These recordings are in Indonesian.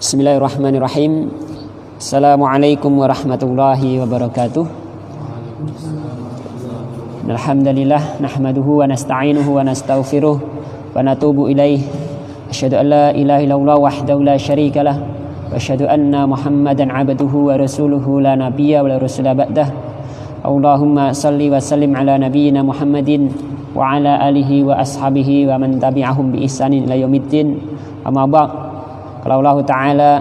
Bismillahirrahmanirrahim. Assalamualaikum warahmatullahi wabarakatuh. Alhamdulillah nahmaduhu wa nasta'inuhu wa nastaghfiruh wa natubu ilaih. Asyhadu an la ilaha illallah wahdahu la syarikalah wa asyhadu anna Muhammadan abduhu wa rasuluhu la nabiyya wa la rasula ba'dah. Allahumma salli wa sallim ala nabiyyina Muhammadin wa ala alihi wa ashabihi wa man tabi'ahum bi ihsanin ila yaumiddin. Amma ba'd. Qala Allah Ta'ala,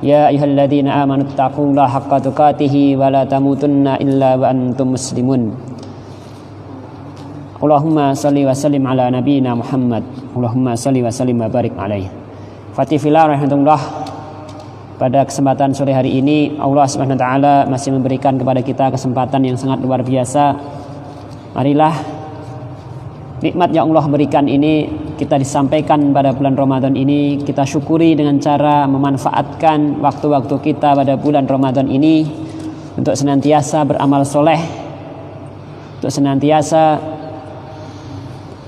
ya ayyuhalladzina amanu taqullaha haqqa tuqatih wa la tamutunna illa wa antum muslimun. Allahumma salli wa sallim ala nabiyyina Muhammad. Allahumma salli wa sallim wa barik alaihi. Fatifillah rahmatullah. Pada kesempatan sore hari ini Allah Subhanahu wa taala masih memberikan kepada kita kesempatan yang sangat luar biasa. Marilah nikmat yang Allah berikan ini kita disampaikan pada bulan Ramadan ini, kita syukuri dengan cara memanfaatkan waktu-waktu kita pada bulan Ramadan ini untuk senantiasa beramal soleh, untuk senantiasa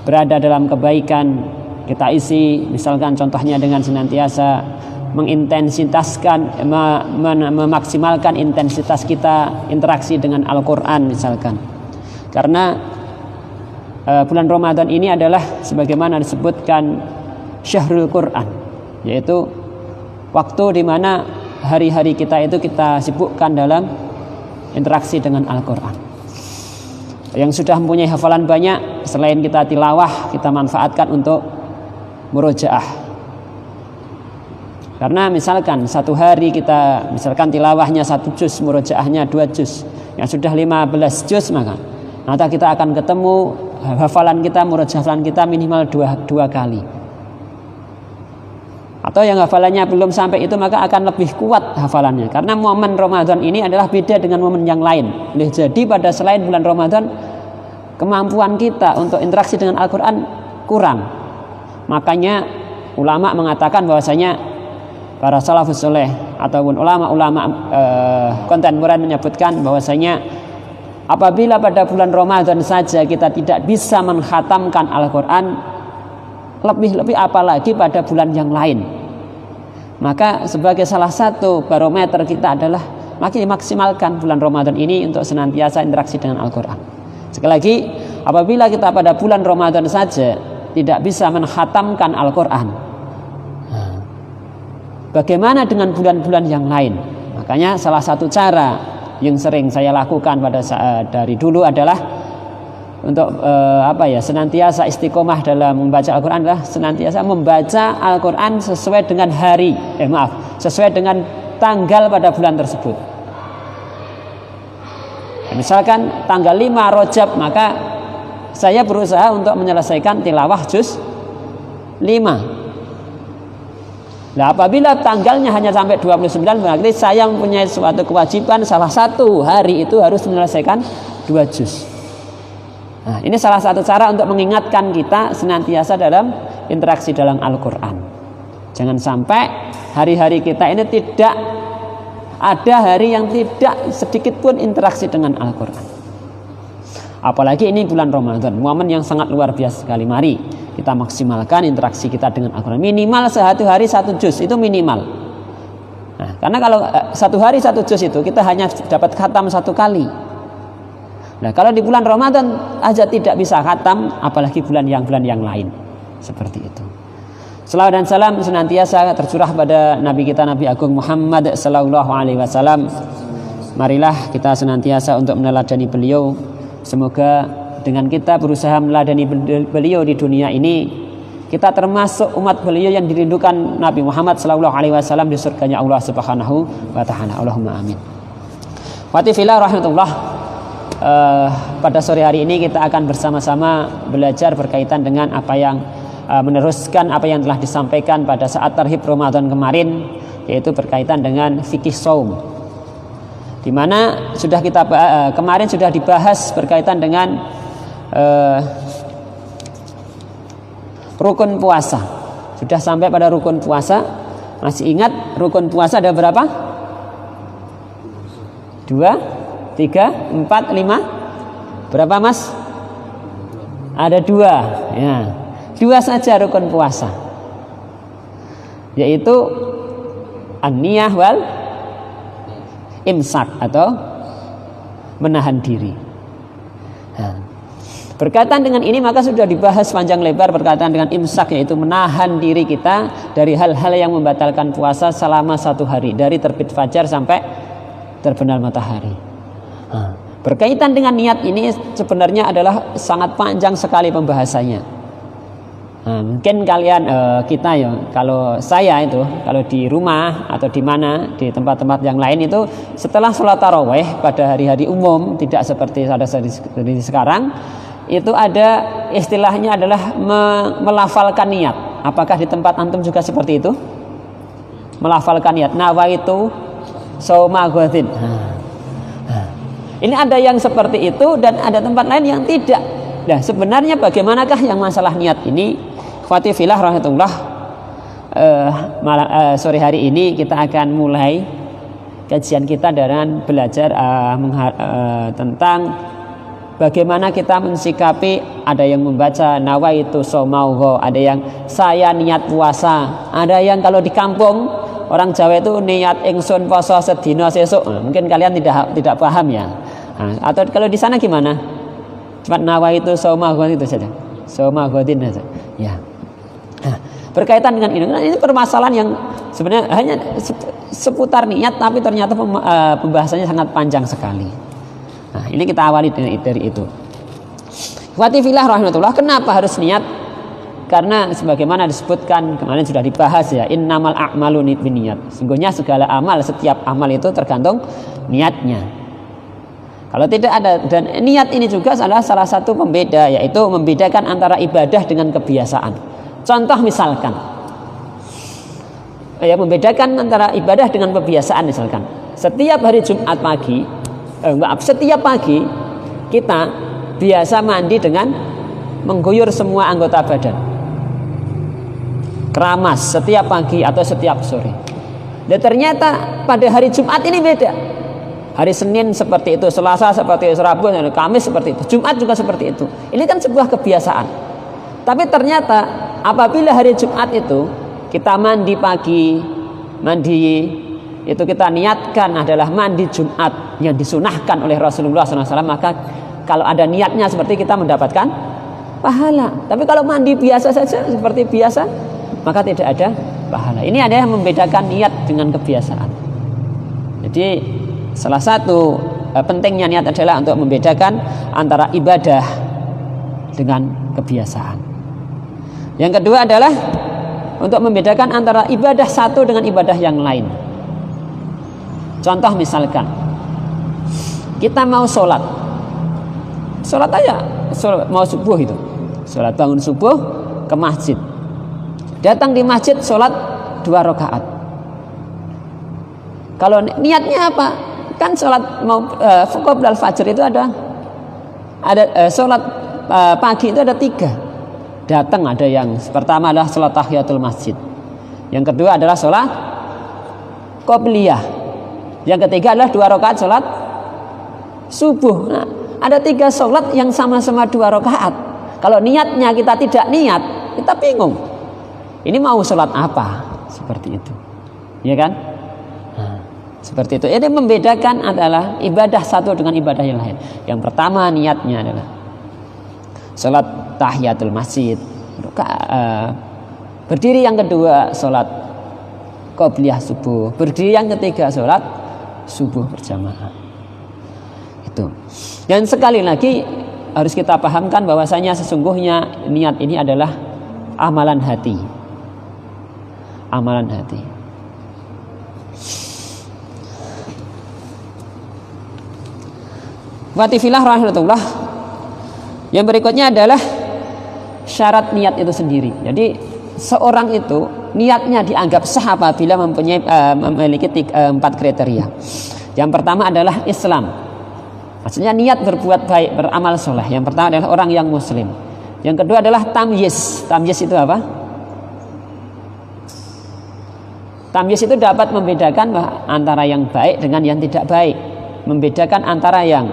berada dalam kebaikan. Kita isi misalkan contohnya dengan senantiasa memaksimalkan intensitas kita interaksi dengan Al-Quran misalkan. Karena bulan Ramadan ini adalah sebagaimana disebutkan Syahrul Quran, yaitu waktu di mana hari-hari kita itu kita sibukkan dalam interaksi dengan Al-Quran. Yang sudah mempunyai hafalan banyak, selain kita tilawah, kita manfaatkan untuk murojaah. Karena misalkan satu hari kita misalkan tilawahnya 1 juz, murojaahnya 2 juz, yang sudah 15 juz, maka nanti kita akan ketemu hafalan kita, murojaah kita minimal dua kali. Atau yang hafalannya belum sampai itu, maka akan lebih kuat hafalannya. Karena momen Ramadan ini adalah beda dengan momen yang lain. Jadi pada selain bulan Ramadan, kemampuan kita untuk interaksi dengan Al-Quran kurang. Makanya ulama mengatakan bahwasanya para salafus soleh ataupun ulama-ulama kontemporer menyebutkan bahwasanya apabila pada bulan Ramadan saja kita tidak bisa menghatamkan Al-Quran, lebih-lebih apalagi pada bulan yang lain. Maka sebagai salah satu barometer kita adalah maksimalkan bulan Ramadan ini untuk senantiasa interaksi dengan Al-Quran. Sekali lagi, apabila kita pada bulan Ramadan saja tidak bisa menghatamkan Al-Quran, bagaimana dengan bulan-bulan yang lain? Makanya salah satu cara yang sering saya lakukan pada saat dari dulu adalah untuk senantiasa istiqomah dalam membaca Al-Quran adalah senantiasa membaca Al-Quran sesuai dengan sesuai dengan tanggal pada bulan tersebut. Misalkan tanggal 5 Rajab, maka saya berusaha untuk menyelesaikan tilawah juz 5. Nah, apabila tanggalnya hanya sampai 29, berarti saya mempunyai suatu kewajiban salah satu hari itu harus menyelesaikan 2 juz. Nah, ini salah satu cara untuk mengingatkan kita senantiasa dalam interaksi dalam Al-Quran. Jangan sampai hari-hari kita ini tidak ada hari yang tidak sedikit pun interaksi dengan Al-Quran. Apalagi ini bulan Ramadan, momen yang sangat luar biasa sekali. Mari kita maksimalkan interaksi kita dengan Al-Quran. Minimal sehari 1 juz, itu minimal. Nah, karena kalau 1 hari 1 juz itu kita hanya dapat khatam 1 kali. Nah, kalau di bulan Ramadan aja tidak bisa khatam, apalagi bulan yang lain. Seperti itu. Selawat dan salam senantiasa tercurah pada Nabi kita, Nabi Agung Muhammad sallallahu alaihi wasallam. Marilah kita senantiasa untuk meneladani beliau. Semoga dengan kita berusaha meneladani beliau di dunia ini, kita termasuk umat beliau yang dirindukan Nabi Muhammad sallallahu alaihi wasallam di surganya Allah Subhanahu wa taala. Allahumma amin. Watifillah rahmatullah. Pada sore hari ini kita akan bersama-sama belajar berkaitan dengan apa yang meneruskan apa yang telah disampaikan pada saat tarhib Ramadan kemarin, yaitu berkaitan dengan fikih saum, di mana sudah kita kemarin sudah dibahas berkaitan dengan rukun puasa. Sudah sampai pada rukun puasa. Masih ingat rukun puasa ada berapa? 2, 3, 4, 5. Berapa, Mas? Ada 2. Ya. 2 saja rukun puasa, yaitu an-niyah wal imsak atau menahan diri. Nah, berkaitan dengan ini maka sudah dibahas panjang lebar berkaitan dengan imsak, yaitu menahan diri kita dari hal-hal yang membatalkan puasa selama 1 hari dari terbit fajar sampai terbenam matahari. Nah, berkaitan dengan niat ini sebenarnya adalah sangat panjang sekali pembahasannya. Nah, mungkin kalian kita ya, kalau saya itu kalau di rumah atau di mana di tempat-tempat yang lain itu setelah sholat taraweh pada hari-hari umum, tidak seperti ada sekarang, itu ada istilahnya adalah melafalkan niat. Apakah di tempat antum juga seperti itu? Melafalkan niat. Nawaitu shauma ghadin. Ini ada yang seperti itu dan ada tempat lain yang tidak. Nah, sebenarnya bagaimanakah yang masalah niat ini? Fatifillah rahmatullah, sore hari ini kita akan mulai kajian kita dengan belajar tentang bagaimana kita mensikapi. Ada yang membaca nawaitu shaumauhu, ada yang saya niat puasa, ada yang kalau di kampung orang Jawa itu niat ingsun poso sedina sesuk. Mungkin kalian tidak paham ya. Atau kalau di sana gimana? Cuma nawaitu shaumauhu itu saja. Shaumauhdin saja. Ya. Nah, berkaitan dengan ini permasalahan yang sebenarnya hanya seputar niat, tapi ternyata pembahasannya sangat panjang sekali. Nah, ini kita awali dari itu. Watifillah rahmatullah, kenapa harus niat? Karena sebagaimana disebutkan kemarin sudah dibahas ya, innamal a'malu binniyat. Sungguhnya segala amal, setiap amal itu tergantung niatnya. Kalau tidak ada, dan niat ini juga adalah salah satu pembeda, yaitu membedakan antara ibadah dengan kebiasaan. Contoh misalkan, membedakan antara ibadah dengan kebiasaan misalkan. Setiap hari Jumat pagi, setiap pagi kita biasa mandi dengan mengguyur semua anggota badan, keramas setiap pagi atau setiap sore. Dan ternyata pada hari Jumat ini beda. Hari Senin seperti itu, Selasa seperti itu, Rabu, Kamis seperti itu, Jumat juga seperti itu. Ini kan sebuah kebiasaan. Tapi ternyata apabila hari Jumat itu kita mandi pagi, mandi itu kita niatkan adalah mandi Jumat yang disunahkan oleh Rasulullah SAW, maka kalau ada niatnya seperti kita mendapatkan pahala. Tapi kalau mandi biasa saja seperti biasa, maka tidak ada pahala. Ini ada yang membedakan niat dengan kebiasaan. Jadi salah satu pentingnya niat adalah untuk membedakan antara ibadah dengan kebiasaan. Yang kedua adalah untuk membedakan antara ibadah satu dengan ibadah yang lain. Contoh misalkan kita mau sholat aja, mau subuh itu, sholat bangun subuh ke masjid, datang di masjid sholat 2 rakaat. Kalau niatnya apa? Kan sholat mau qoblal fajr itu ada sholat pagi itu ada 3. Datang ada yang pertama adalah sholat tahiyatul masjid, yang kedua adalah sholat qobliyah, yang ketiga adalah 2 rakaat sholat subuh. Nah, ada 3 sholat yang sama-sama 2 rakaat. Kalau niatnya kita tidak niat, kita bingung. Ini mau sholat apa? Seperti itu, ya kan? Nah, seperti itu. Ini membedakan adalah ibadah satu dengan ibadah yang lain. Yang pertama niatnya adalah sholat tahiyatul masjid, berdiri. Yang kedua sholat qobliyah subuh, berdiri. Yang ketiga sholat subuh berjamaah. Itu. Dan sekali lagi harus kita pahamkan bahwasanya sesungguhnya niat ini adalah amalan hati. Amalan hati. Watifillah rahmatullah. Yang berikutnya adalah syarat niat itu sendiri. Jadi seorang itu niatnya dianggap sah apabila memiliki 4 kriteria. Yang pertama adalah Islam. Maksudnya niat berbuat baik, beramal soleh. Yang pertama adalah orang yang muslim. Yang kedua adalah tamyiz. Tamyiz itu apa? Tamyiz itu dapat membedakan antara yang baik dengan yang tidak baik, membedakan antara yang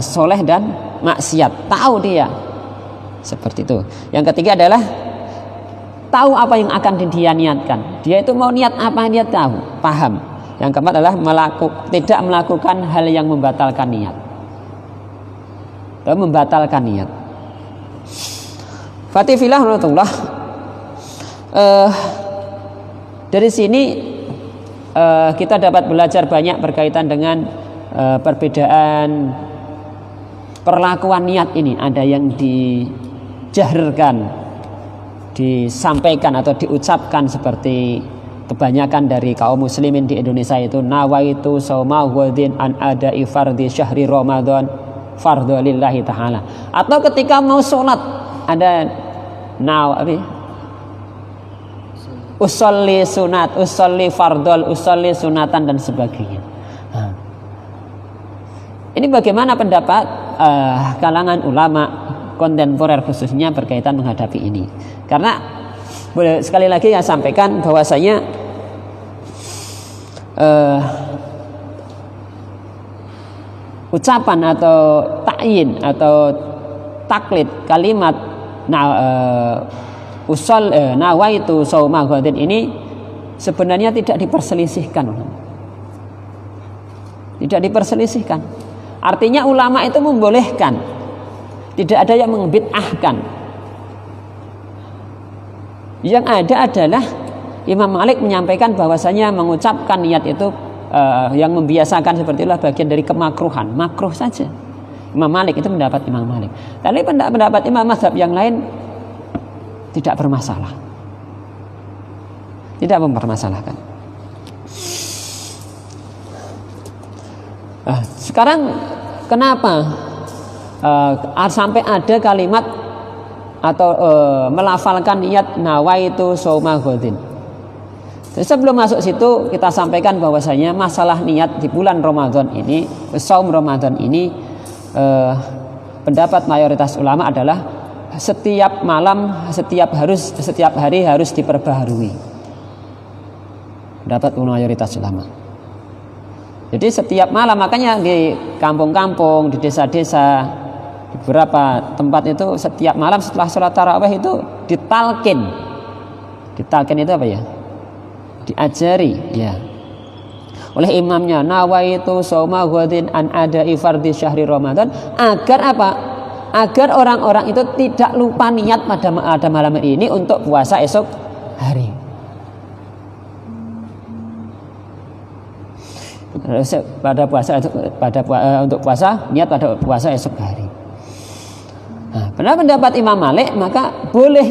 soleh dan maksiat. Tahu dia seperti itu. Yang ketiga adalah tahu apa yang akan dia niatkan. Dia itu mau niat apa, dia tahu, paham. Yang keempat adalah tidak melakukan hal yang membatalkan niat. Dan membatalkan niat. Fatifillah rahmatullah. Dari sini kita dapat belajar banyak berkaitan dengan perbedaan perlakuan niat ini. Ada yang dijahrkan, disampaikan atau diucapkan seperti kebanyakan dari kaum muslimin di Indonesia itu nawaitu shauma ghadin an ada'i fardhi syahri Ramadan fardhu lillahi ta'ala. Atau ketika mau sholat ada usolli sunat, usolli fardol, usolli sunatan dan sebagainya. Ini bagaimana pendapat kalangan ulama kontemporer khususnya berkaitan menghadapi ini? Karena sekali lagi saya sampaikan bahwasanya ucapan atau ta'yin atau taklid kalimat nawaitu shauma ghadin ini sebenarnya tidak diperselisihkan. Tidak diperselisihkan. Artinya ulama itu membolehkan. Tidak ada yang membid'ahkan. Yang ada adalah Imam Malik menyampaikan bahwasanya mengucapkan niat itu yang membiasakan seperti itulah bagian dari kemakruhan, makruh saja. Imam Malik itu pendapat Imam Malik. Tapi pendapat imam mazhab yang lain tidak bermasalah. Tidak mempermasalahkan. Sekarang kenapa sampai ada kalimat atau melafalkan niat nawaitu shauma ghadin? Sebelum masuk situ kita sampaikan bahwasanya masalah niat di bulan Ramadan ini, shaum Ramadan ini, pendapat mayoritas ulama adalah setiap malam, setiap hari harus diperbaharui. Pendapat mayoritas ulama. Jadi setiap malam, makanya di kampung-kampung, di desa-desa, di beberapa tempat itu setiap malam setelah sholat tarawih itu ditalkin. Ditalkin itu apa ya? Diajari ya oleh imamnya, nawaitu shauma ghadin an ada'i fardhi syahri Ramadan, agar apa? Agar orang-orang itu tidak lupa niat pada malam ini untuk puasa esok hari. Untuk puasa niat pada puasa esok hari. Nah, pada pendapat Imam Malik maka boleh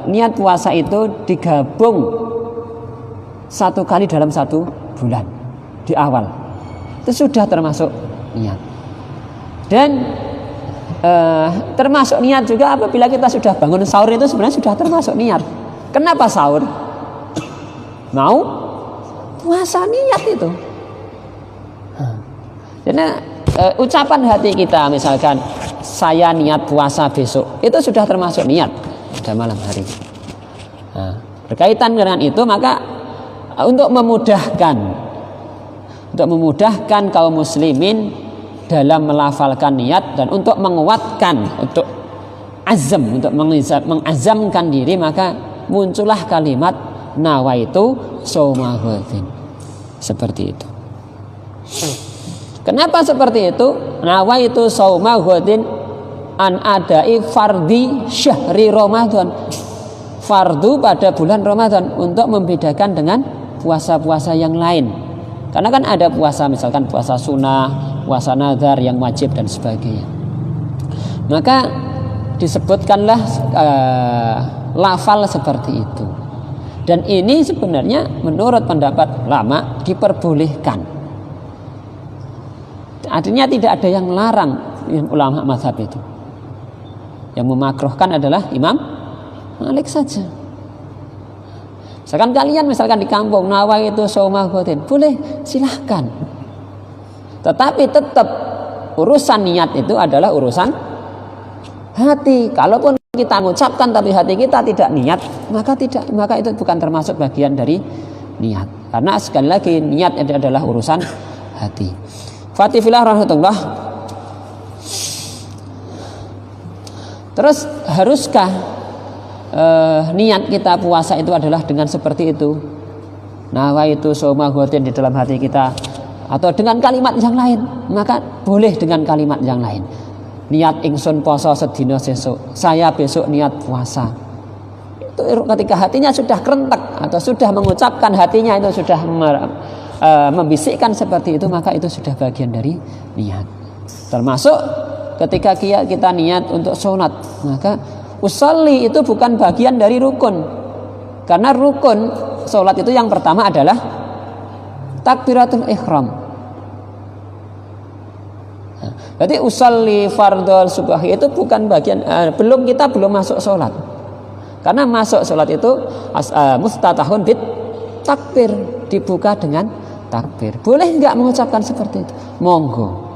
niat puasa itu digabung satu kali dalam satu bulan di awal. Itu sudah termasuk niat. Dan termasuk niat juga apabila kita sudah bangun sahur, itu sebenarnya sudah termasuk niat. Kenapa sahur? Mau puasa, niat itu. Jadi ucapan hati kita misalkan saya niat puasa besok, itu sudah termasuk niat pada malam hari. Berkaitan dengan itu maka untuk memudahkan kaum muslimin dalam melafalkan niat dan untuk menguatkan, untuk azam, untuk mengazamkan diri, maka muncullah kalimat nawaitu shauma ghadin. Seperti itu. Kenapa seperti itu? Nawaitu shauma ghadin an ada'i fardhi syahri Ramadan. Fardu pada bulan Ramadan, untuk membedakan dengan puasa-puasa yang lain. Karena kan ada puasa, misalkan puasa sunnah, puasa nazar yang wajib dan sebagainya. Maka disebutkanlah lafal seperti itu. Dan ini sebenarnya menurut pendapat ulama diperbolehkan. Artinya tidak ada yang melarang ulama mazhab itu. Yang memakruhkan adalah Imam Malik saja. Misalkan kalian di kampung nawaitu shauma ghadin, boleh, silahkan. Tetapi tetap urusan niat itu adalah urusan hati. Kalaupun kita mengucapkan tapi hati kita tidak niat, maka itu bukan termasuk bagian dari niat. Karena sekali lagi niat adalah urusan hati. Fatifillah rahmatullah. Terus haruskah niat kita puasa itu adalah dengan seperti itu, nawaitu shauma ghadin di dalam hati kita, atau dengan kalimat yang lain, maka boleh dengan kalimat yang lain. Niat ingsun poso sedina sesuk, saya besok niat puasa. Itu ketika hatinya sudah kerentek atau sudah mengucapkan, hatinya itu sudah membisikkan seperti itu, maka itu sudah bagian dari niat. Termasuk ketika kita niat untuk sholat, maka usolli itu bukan bagian dari rukun, karena rukun sholat itu yang pertama adalah takbiratul ihram. Berarti usolli fardhol subahi itu bukan bagian, kita belum masuk sholat, karena masuk sholat itu muftatahun bit takbir, dibuka dengan takbir. Boleh nggak mengucapkan seperti itu? Monggo.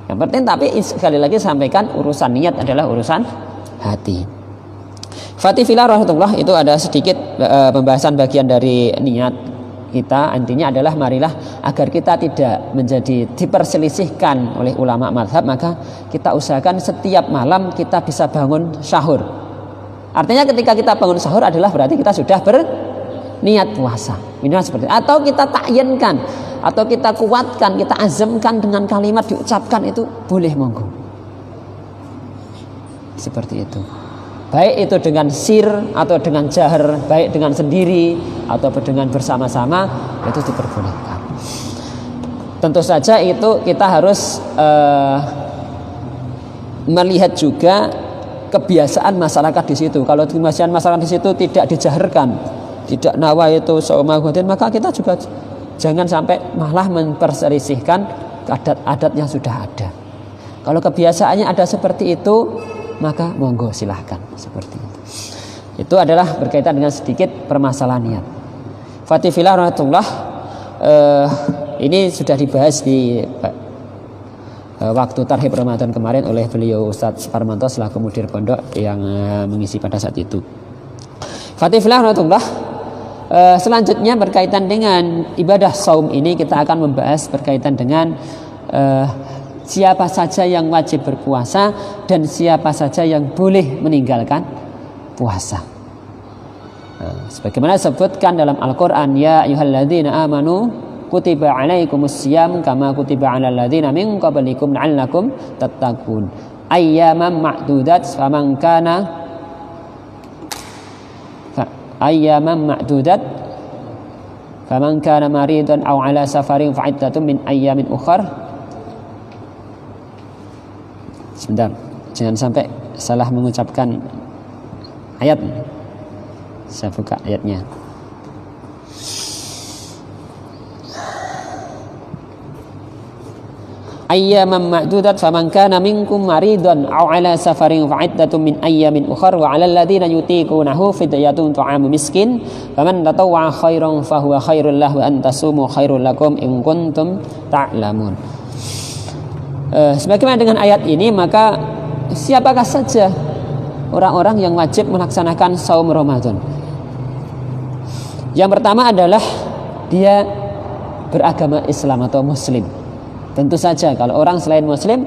Yang penting, tapi sekali lagi sampaikan, urusan niat adalah urusan hati. Fatifillah rahmatullah, itu ada sedikit pembahasan bagian dari niat kita. Intinya adalah marilah agar kita tidak menjadi diperselisihkan oleh ulama mazhab, maka kita usahakan setiap malam kita bisa bangun sahur. Artinya ketika kita bangun sahur adalah berarti kita sudah berniat puasa. Minimal seperti itu. Atau kita ta'yinkan, atau kita kuatkan, kita azamkan dengan kalimat diucapkan, itu boleh, monggo. Seperti itu. Baik itu dengan sir atau dengan jahar, baik dengan sendiri atau dengan bersama-sama, itu diperbolehkan. Tentu saja itu kita harus melihat juga kebiasaan masyarakat di situ. Kalau kebiasaan masyarakat di situ tidak dijaharkan, tidak nawaitu shauma ghadin, maka kita juga jangan sampai malah memperselisihkan adat-adat yang sudah ada. Kalau kebiasaannya ada seperti itu, maka monggo silahkan seperti itu. Itu adalah berkaitan dengan sedikit permasalahan niat. Fatifillah rahmatullah, ini sudah dibahas di waktu tarhib Ramadan kemarin oleh beliau Ustadz Parmanto selaku mudir pondok yang mengisi pada saat itu. Fatifillah rahmatullah, selanjutnya berkaitan dengan ibadah saum ini, kita akan membahas berkaitan dengan siapa saja yang wajib berpuasa dan siapa saja yang boleh meninggalkan puasa. Sebagaimana disebutkan dalam Al-Quran, ya ayyuhalladzina amanu kutiba alaikumus syiyam kama kutiba alal ladzina min qablikum la'allakum tattaqun ayyaman ma'dudat faman kana maridan aw ala safarin fa'iddatun min ayyamin ukhar. Sebentar, jangan sampai salah mengucapkan ayat. Saya buka ayatnya. Ayyaman ma'dudat faman kana minkum maridan aw ala safarin fa'iddatun min ayyamin ukhar wa 'alal ladzina yutiqunahu fidyatun ta'amu miskin faman tatawwa'a khairan fahuwa khairul lahu wa an tasumu khairul lakum in kuntum ta'lamun. Sebagaimana dengan ayat ini, maka siapakah saja orang-orang yang wajib melaksanakan saum Ramadan? Yang pertama adalah dia beragama Islam atau Muslim. Tentu saja kalau orang selain Muslim,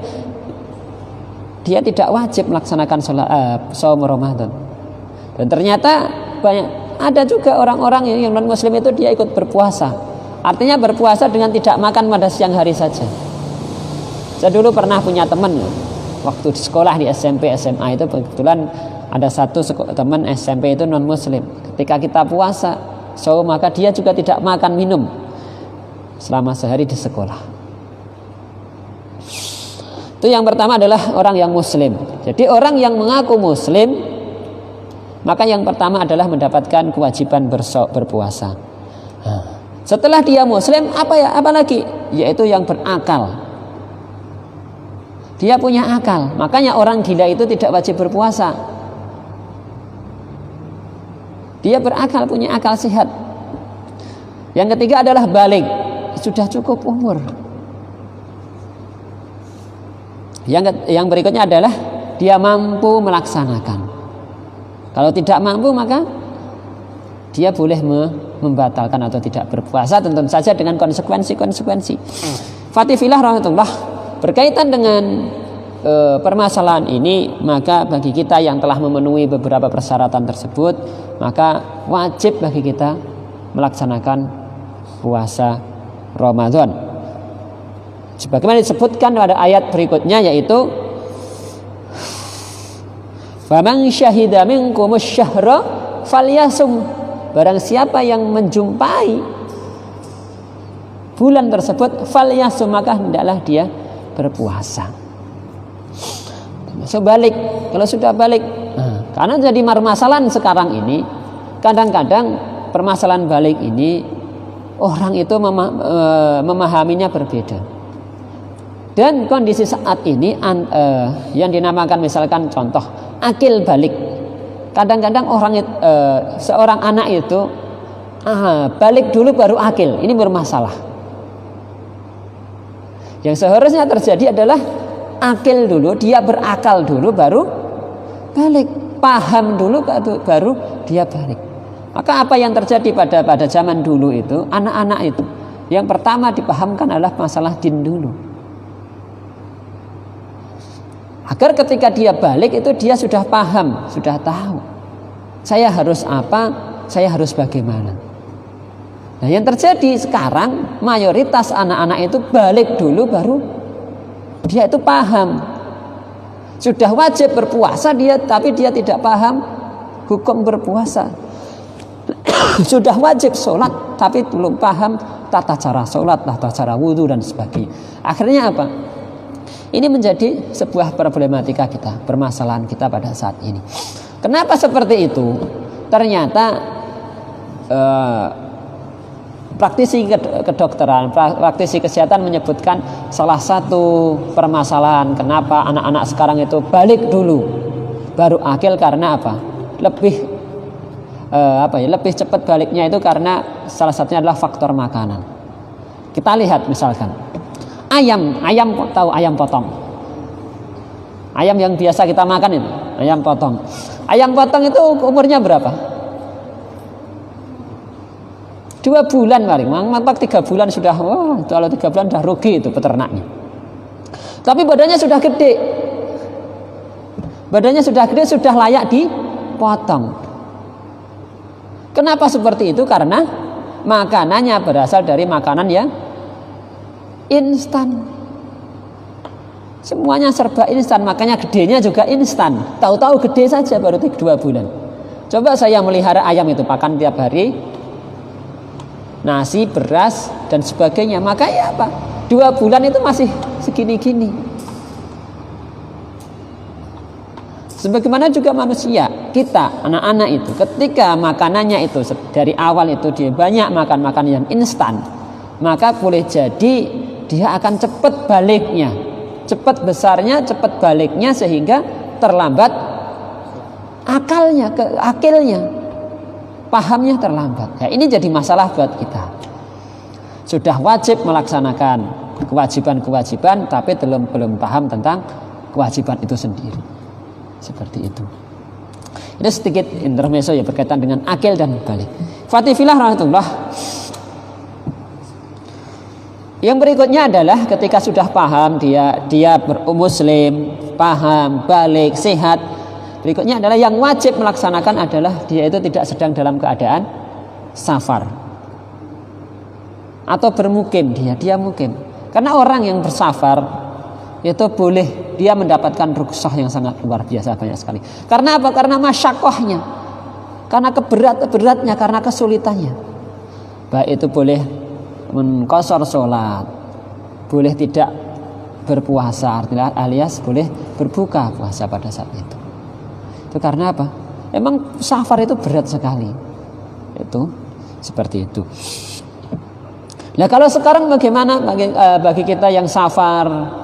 dia tidak wajib melaksanakan saum Ramadan. Dan ternyata ada juga orang-orang yang non Muslim itu dia ikut berpuasa. Artinya berpuasa dengan tidak makan pada siang hari saja. Saya dulu pernah punya teman waktu di sekolah di SMP SMA itu, kebetulan ada satu teman SMP itu non Muslim. Ketika kita puasa saum, maka dia juga tidak makan minum selama sehari di sekolah. Itu yang pertama adalah orang yang Muslim. Jadi orang yang mengaku Muslim, maka yang pertama adalah mendapatkan kewajiban berpuasa. Setelah dia Muslim, apa lagi? Yaitu yang berakal. Dia punya akal. Makanya orang gila itu tidak wajib berpuasa. Dia berakal, punya akal sehat. Yang ketiga adalah baligh, sudah cukup umur. Yang berikutnya adalah dia mampu melaksanakan. Kalau tidak mampu, maka dia boleh membatalkan atau tidak berpuasa, tentu saja dengan konsekuensi-konsekuensi. Fatifillah rahmatullah, berkaitan dengan permasalahan ini, maka bagi kita yang telah memenuhi beberapa persyaratan tersebut, maka wajib bagi kita melaksanakan puasa Ramadan. Sebagaimana disebutkan pada ayat berikutnya, yaitu faman syahida minkumus syahra falyasum. Barang siapa yang menjumpai bulan tersebut, falyasum, maka hendaklah dia berpuasa. Sebalik, kalau sudah balik, karena jadi permasalahan sekarang ini, kadang-kadang permasalahan balik ini orang itu memahaminya berbeda. Dan kondisi saat ini yang dinamakan misalkan contoh akil balik. Kadang-kadang seorang anak itu balik dulu baru akil. Ini bermasalah. Yang seharusnya terjadi adalah akil dulu, dia berakal dulu baru balik. Paham dulu baru dia balik. Maka apa yang terjadi pada zaman dulu itu, anak-anak itu yang pertama dipahamkan adalah masalah din dulu. Agar ketika dia balik itu dia sudah paham, sudah tahu. Saya harus apa, saya harus bagaimana. Nah, yang terjadi sekarang mayoritas anak-anak itu balik dulu baru dia itu paham. Sudah wajib berpuasa dia, tapi dia tidak paham hukum berpuasa. Sudah wajib sholat, tapi belum paham tata cara sholat, tata cara wudhu dan sebagainya. Akhirnya apa? Ini menjadi sebuah problematika kita, permasalahan kita pada saat ini. Kenapa seperti itu? Ternyata praktisi kedokteran, praktisi kesehatan menyebutkan salah satu permasalahan kenapa anak-anak sekarang itu balik dulu baru akil karena apa? Lebih cepat baliknya itu karena salah satunya adalah faktor makanan. Kita lihat misalkan ayam tahu ayam potong. Ayam yang biasa kita makan itu, ayam potong. Ayam potong itu umurnya berapa? 2 bulan paling, mantap 3 bulan sudah, kalau 3 bulan sudah rugi itu peternaknya. Tapi badannya sudah gede. Badannya sudah gede, sudah layak dipotong. Kenapa seperti itu? Karena makanannya berasal dari makanan yang instan. Semuanya serba instan, makanya gedenya juga instan. Tahu-tahu gede saja baru 2 bulan. Coba saya melihara ayam itu, pakan tiap hari, nasi, beras dan sebagainya. Makanya apa? 2 bulan itu masih segini-gini. Sebagaimana juga manusia, kita anak-anak itu ketika makanannya itu dari awal itu dia banyak makan yang instan, maka boleh jadi dia akan cepat baliknya, cepat besarnya, cepat baliknya sehingga terlambat akilnya, pahamnya terlambat. Ya, ini jadi masalah buat kita. Sudah wajib melaksanakan kewajiban-kewajiban, tapi belum paham tentang kewajiban itu sendiri. Seperti itu. Ini sedikit intermezzo ya berkaitan dengan akil dan balik. Fatifillah rahmatullah. Yang berikutnya adalah ketika sudah paham dia muslim, paham, balik, sehat. Berikutnya adalah yang wajib melaksanakan adalah dia itu tidak sedang dalam keadaan safar atau bermukim, dia mukim. Karena orang yang bersafar itu boleh dia mendapatkan rukhsah yang sangat luar biasa banyak sekali. Karena apa? Karena masyakohnya, karena beratnya, karena kesulitannya. Baik itu boleh mengqashar sholat, boleh tidak berpuasa, alias boleh berbuka puasa pada saat itu. Itu karena apa? Emang safar itu berat sekali. Itu seperti itu. Nah, kalau sekarang bagaimana bagi kita yang safar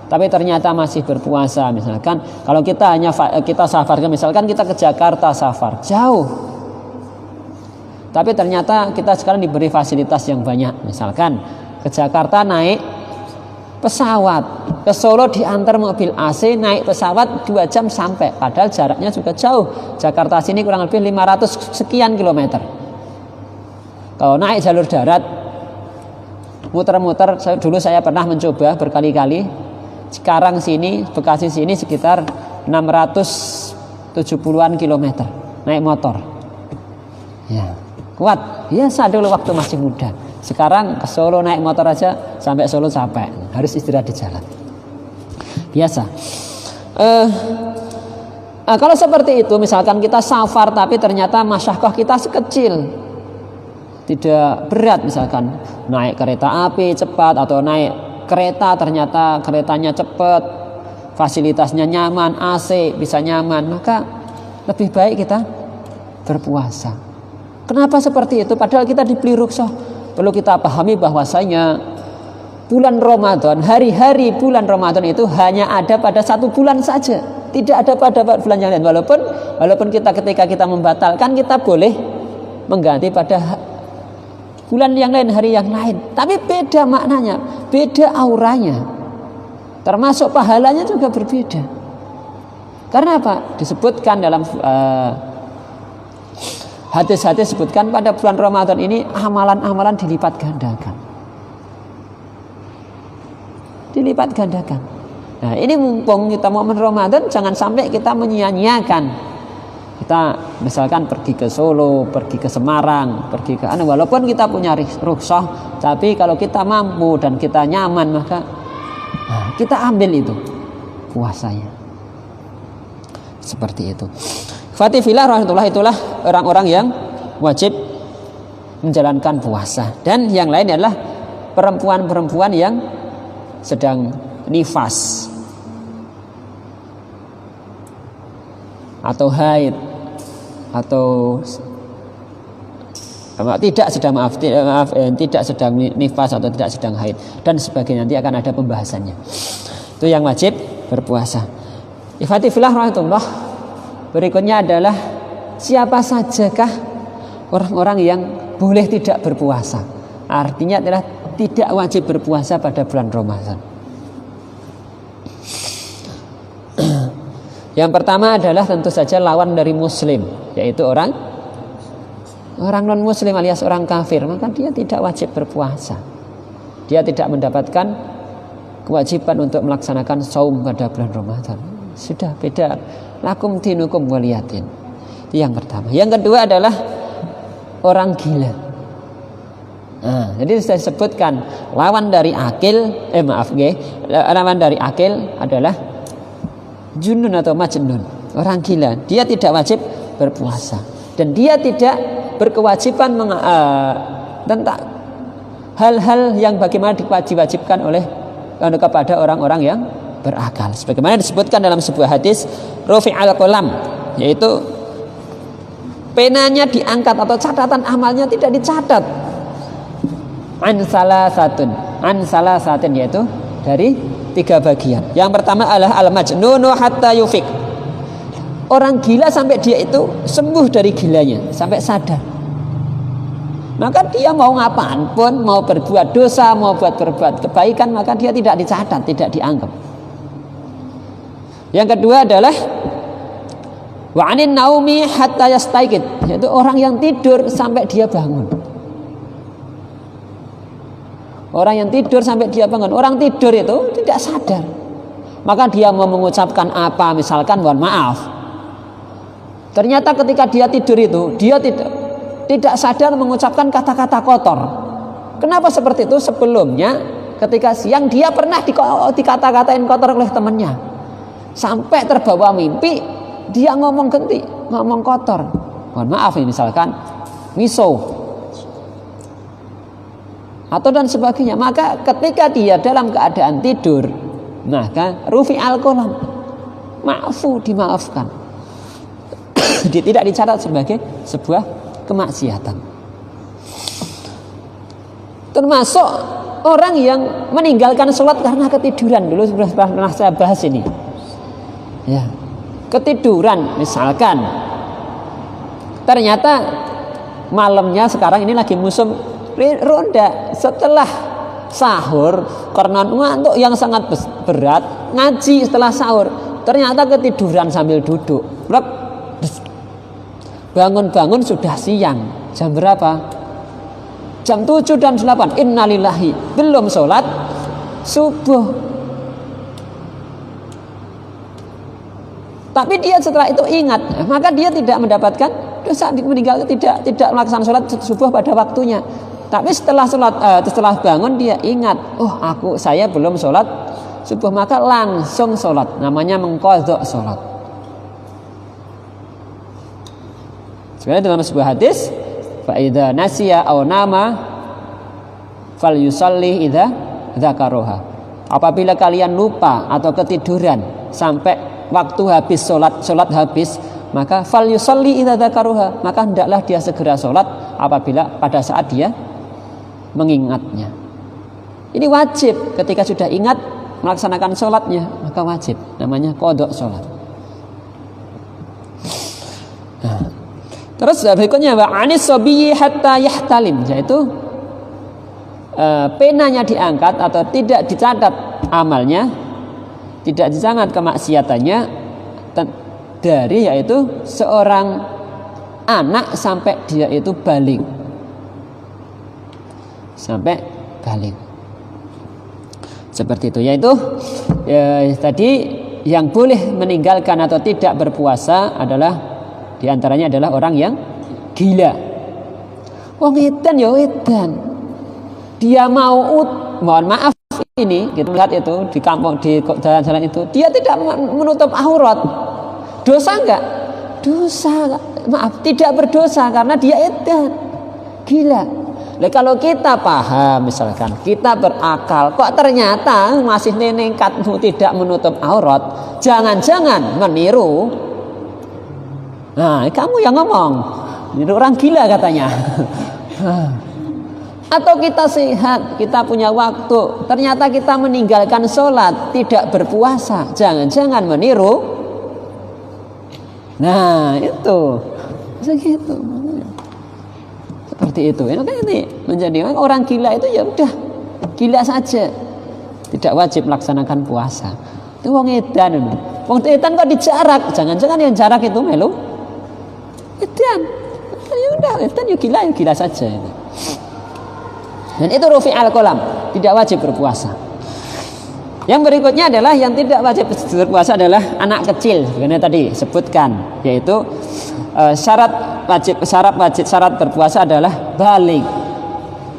tapi ternyata masih berpuasa, misalkan kalau kita safar, misalkan kita ke Jakarta safar jauh, tapi ternyata kita sekarang diberi fasilitas yang banyak, misalkan ke Jakarta naik pesawat, ke Solo diantar mobil AC, naik pesawat 2 jam sampai, padahal jaraknya juga jauh. Jakarta sini kurang lebih 500 sekian kilometer. Kalau naik jalur darat muter-muter, dulu saya pernah mencoba berkali-kali Sekarang sini, Bekasi sini sekitar 670-an kilometer naik motor. Ya, kuat. Biasa dulu waktu masih muda. Sekarang ke Solo naik motor aja sampai Solo capek, harus istirahat di jalan. Biasa. Kalau seperti itu, misalkan kita safar tapi ternyata masyakoh kita sekecil, tidak berat, misalkan naik kereta api cepat atau naik kereta ternyata keretanya cepat, fasilitasnya nyaman, AC bisa nyaman, maka lebih baik kita berpuasa. Kenapa seperti itu? Padahal kita diberi rukhsah. Perlu kita pahami bahwasanya bulan Ramadan, hari-hari bulan Ramadan itu hanya ada pada satu bulan saja, tidak ada pada bulan yang lain. Walaupun ketika kita membatalkan, kita boleh mengganti pada bulan yang lain, hari yang lain, tapi beda maknanya, beda auranya, termasuk pahalanya juga berbeda. Karena apa? Disebutkan dalam hadis-hadis sebutkan pada bulan Ramadan ini amalan-amalan dilipat gandakan. Dilipat gandakan. Nah, ini mumpung kita momen Ramadan, jangan sampai kita menyia-nyiakan. Kita misalkan pergi ke Solo, pergi ke Semarang, pergi ke walaupun kita punya rukhsah, tapi kalau kita mampu dan kita nyaman, maka kita ambil itu puasanya. Seperti itu. Fatifillah rahmatullah, itulah orang-orang yang wajib menjalankan puasa. Dan yang lain adalah perempuan-perempuan yang sedang nifas atau haid atau tidak sedang nifas atau tidak sedang haid dan sebagainya, nanti akan ada pembahasannya. Itu yang wajib berpuasa. Ifatifillah rahmatullah. Berikutnya adalah siapa sajakah orang-orang yang boleh tidak berpuasa? Artinya adalah tidak wajib berpuasa pada bulan Ramadan. Yang pertama adalah tentu saja lawan dari muslim, yaitu orang non muslim alias orang kafir, maka dia tidak wajib berpuasa. Dia tidak mendapatkan kewajiban untuk melaksanakan saum pada bulan Ramadan. Sudah beda. Lakum dinukum waliyatin. Itu yang pertama. Yang kedua adalah orang gila. Nah, jadi saya sebutkan lawan dari akil, lawan dari akil adalah junun atau majnun, orang gila. Dia tidak wajib berpuasa dan dia tidak berkewajiban tentang hal-hal yang bagaimana diwajibkan oleh kepada orang-orang yang berakal. Sebagaimana disebutkan dalam sebuah hadis, rufi'al qalam, yaitu penanya diangkat atau catatan amalnya tidak dicatat. An salasatin, yaitu dari 3 bagian. Yang pertama adalah al-majnunu hatta yufik. Orang gila sampai dia itu sembuh dari gilanya, sampai sadar. Maka dia mau ngapaan pun, mau berbuat dosa, mau berbuat kebaikan, maka dia tidak dicatat, tidak dianggap. Yang kedua adalah wa anin naumi hatta yastaiqid, yaitu orang yang tidur sampai dia bangun. Orang yang tidur sampai dia bangun. Orang tidur itu tidak sadar, maka dia mau mengucapkan apa, misalkan mohon maaf, ternyata ketika dia tidur itu dia tidak sadar mengucapkan kata-kata kotor. Kenapa seperti itu? Sebelumnya ketika siang dia pernah dikata-katain kotor oleh temannya, sampai terbawa mimpi dia ngomong kotor. Mohon maaf ini misalkan miso atau dan sebagainya. Maka ketika dia dalam keadaan tidur, maka rufi al-qalam, maafu, dimaafkan. Dia tidak dicatat sebagai sebuah kemaksiatan. Termasuk orang yang meninggalkan sholat karena ketiduran. Dulu pernah saya bahas ini. Ya, ketiduran misalkan. Ternyata malamnya sekarang ini lagi musim ronda, setelah sahur karena ngantuk yang sangat berat, ngaji setelah sahur, ternyata ketiduran sambil duduk. Bangun-bangun sudah siang. Jam berapa? Jam 7 dan 8. Innalillahi, belum sholat subuh. Tapi dia setelah itu ingat, maka dia tidak mendapatkan dosa meninggal, tidak melaksanakan sholat subuh pada waktunya. Tapi setelah bangun dia ingat, saya belum sholat subuh, maka langsung sholat. Namanya mengqadha sholat. Sebenarnya dalam sebuah hadis, fa idza nasiya aw nama falyusalli idza dzakaroha. Apabila kalian lupa atau ketiduran sampai waktu habis sholat habis, maka falyusalli idza dzakaroha, maka hendaklah dia segera sholat apabila pada saat dia mengingatnya. Ini wajib, ketika sudah ingat melaksanakan sholatnya, maka wajib, namanya qadha sholat. Nah, terus berikutnya wa anis sabiyyi hatta yahtalim, yaitu penanya diangkat atau tidak dicatat amalnya, tidak dicatat kemaksiatannya dari yaitu seorang anak sampai dia itu balik. Sampai balik. Seperti itu, yaitu tadi yang boleh meninggalkan atau tidak berpuasa adalah diantaranya adalah orang yang gila. Wong edan ya edan. Dia mohon maaf ini kita lihat itu di kampung, di jalan-jalan itu, dia tidak menutup aurat. Dosa enggak? Dosa. Maaf, tidak berdosa karena dia edan. Gila. Nah, kalau kita paham, misalkan kita berakal, kok ternyata masih nekat tidak menutup aurat, jangan-jangan meniru. Nah, kamu yang ngomong, niru orang gila katanya. Atau kita sehat, kita punya waktu, ternyata kita meninggalkan sholat, tidak berpuasa, jangan-jangan meniru. Nah, itu segitu. Seperti itu. Ini menjadi orang gila itu ya udah gila saja, tidak wajib melaksanakan puasa. Itu wong edan. Wong edan kok dijarak, jangan-jangan yang jarak itu melu edan. Ya udah, edan ya gila saja. Dan itu rufi al-qalam, tidak wajib berpuasa. Yang berikutnya adalah yang tidak wajib berpuasa adalah anak kecil. Karena tadi sebutkan, yaitu syarat berpuasa adalah balik.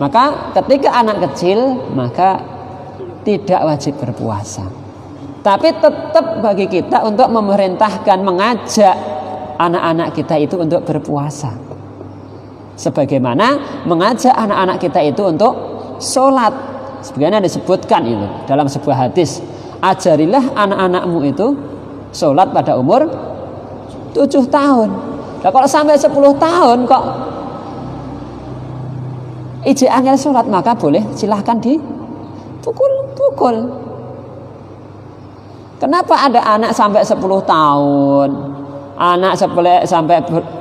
Maka ketika anak kecil, maka tidak wajib berpuasa. Tapi tetap bagi kita untuk memerintahkan, mengajak anak-anak kita itu untuk berpuasa. Sebagaimana mengajak anak-anak kita itu untuk sholat. Sebagaimana disebutkan itu dalam sebuah hadis, ajarilah anak-anakmu itu sholat pada umur 7 tahun. Nah, kalau sampai 10 tahun kok ijek angel sholat, maka boleh silahkan dipukul. Kenapa ada anak sampai 10 tahun? Anak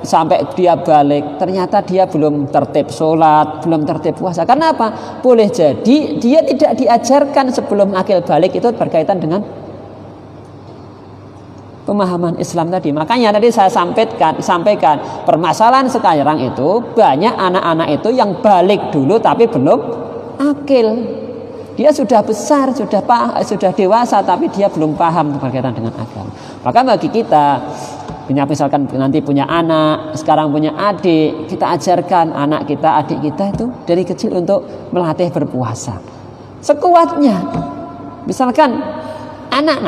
sampai dia balik, ternyata dia belum tertib sholat, belum tertib puasa. Karena apa? Boleh jadi dia tidak diajarkan sebelum akil balik, itu berkaitan dengan pemahaman Islam tadi. Makanya tadi saya sampaikan permasalahan sekarang itu banyak anak-anak itu yang balik dulu tapi belum akil. Dia sudah besar, sudah dewasa, tapi dia belum paham berkaitan dengan agama. Maka bagi kita misalkan nanti punya anak, sekarang punya adik, kita ajarkan anak kita, adik kita itu dari kecil untuk melatih berpuasa sekuatnya. Misalkan anak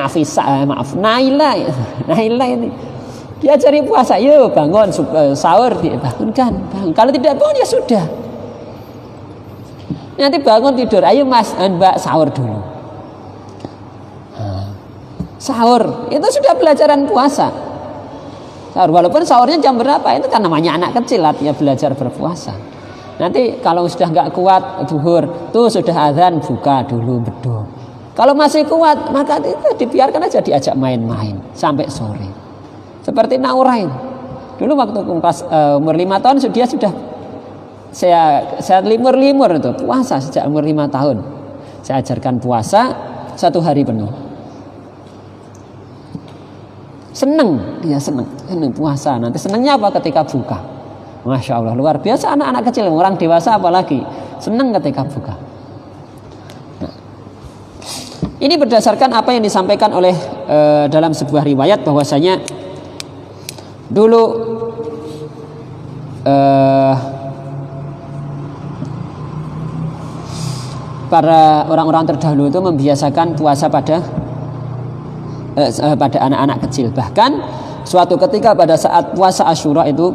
Naila ini diajari puasa, yuk bangun sahur, dibangunkan. Kalau tidak bangun ya sudah, nanti bangun tidur, ayo mas mbak sahur dulu. Sahur itu sudah pelajaran puasa. Sahur, walaupun sahurnya jam berapa, itu kan namanya anak kecil, artinya belajar berpuasa. Nanti kalau sudah nggak kuat zuhur, tuh sudah azan, buka dulu beduk. Kalau masih kuat, maka itu dibiarkan aja, diajak main-main sampai sore. Seperti Naurain. Dulu waktu umur 5 tahun dia sudah saya limur itu puasa sejak umur 5 tahun. Saya ajarkan puasa 1 hari penuh. Seneng puasa. Nanti senengnya apa? Ketika buka. Masya Allah, luar biasa anak-anak kecil, orang dewasa apalagi seneng ketika buka. Nah, Ini berdasarkan apa yang disampaikan oleh dalam sebuah riwayat bahwasanya dulu para orang-orang terdahulu itu membiasakan puasa pada anak-anak kecil. Bahkan suatu ketika pada saat puasa Asyura itu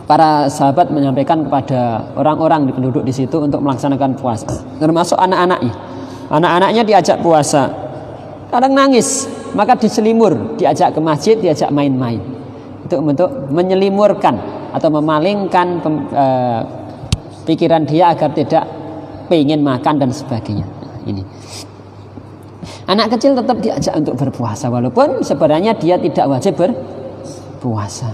para sahabat menyampaikan kepada orang-orang di penduduk di situ untuk melaksanakan puasa, termasuk anak-anaknya. Anak-anaknya diajak puasa, kadang nangis, maka diselimur, diajak ke masjid, diajak main-main. Itu untuk menyelimurkan atau memalingkan pikiran dia agar tidak pengen makan dan sebagainya. Ini anak kecil tetap diajak untuk berpuasa walaupun sebenarnya dia tidak wajib berpuasa.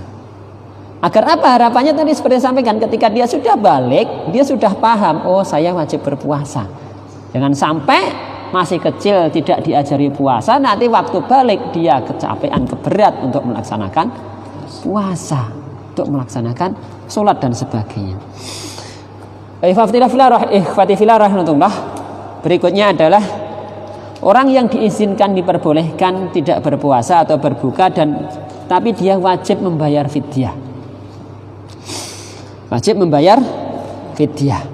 Agar apa harapannya tadi seperti sampaikan, ketika dia sudah balik, dia sudah paham, oh saya wajib berpuasa. Jangan sampai masih kecil tidak diajari puasa, nanti waktu balik dia kecapean, keberat untuk melaksanakan puasa, untuk melaksanakan sholat dan sebagainya. Ikhwati fillah rahmatullah. Berikutnya adalah orang yang diizinkan, diperbolehkan tidak berpuasa atau berbuka tapi dia wajib membayar fidyah. Wajib membayar fidyah,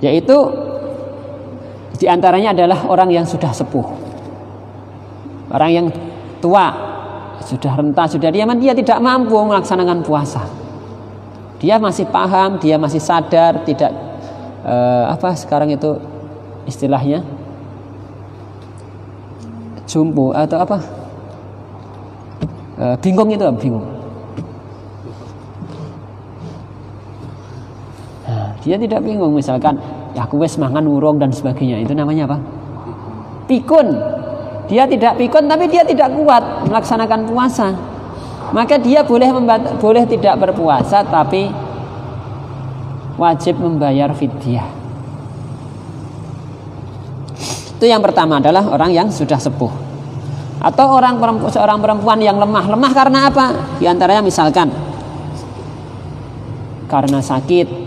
yaitu diantaranya adalah orang yang sudah sepuh, orang yang tua, sudah renta, sudah diaman, dia tidak mampu melaksanakan puasa. Dia masih paham, dia masih sadar, tidak sekarang itu istilahnya jumbo atau bingung itu bingung. Dia tidak bingung, misalkan ya aku wes mangan urung dan sebagainya, itu namanya apa? Pikun. Dia tidak pikun tapi dia tidak kuat melaksanakan puasa. Maka dia boleh tidak berpuasa tapi wajib membayar fidyah. Itu yang pertama adalah orang yang sudah sepuh. Atau seorang perempuan yang lemah. Lemah karena apa? Di antaranya misalkan karena sakit,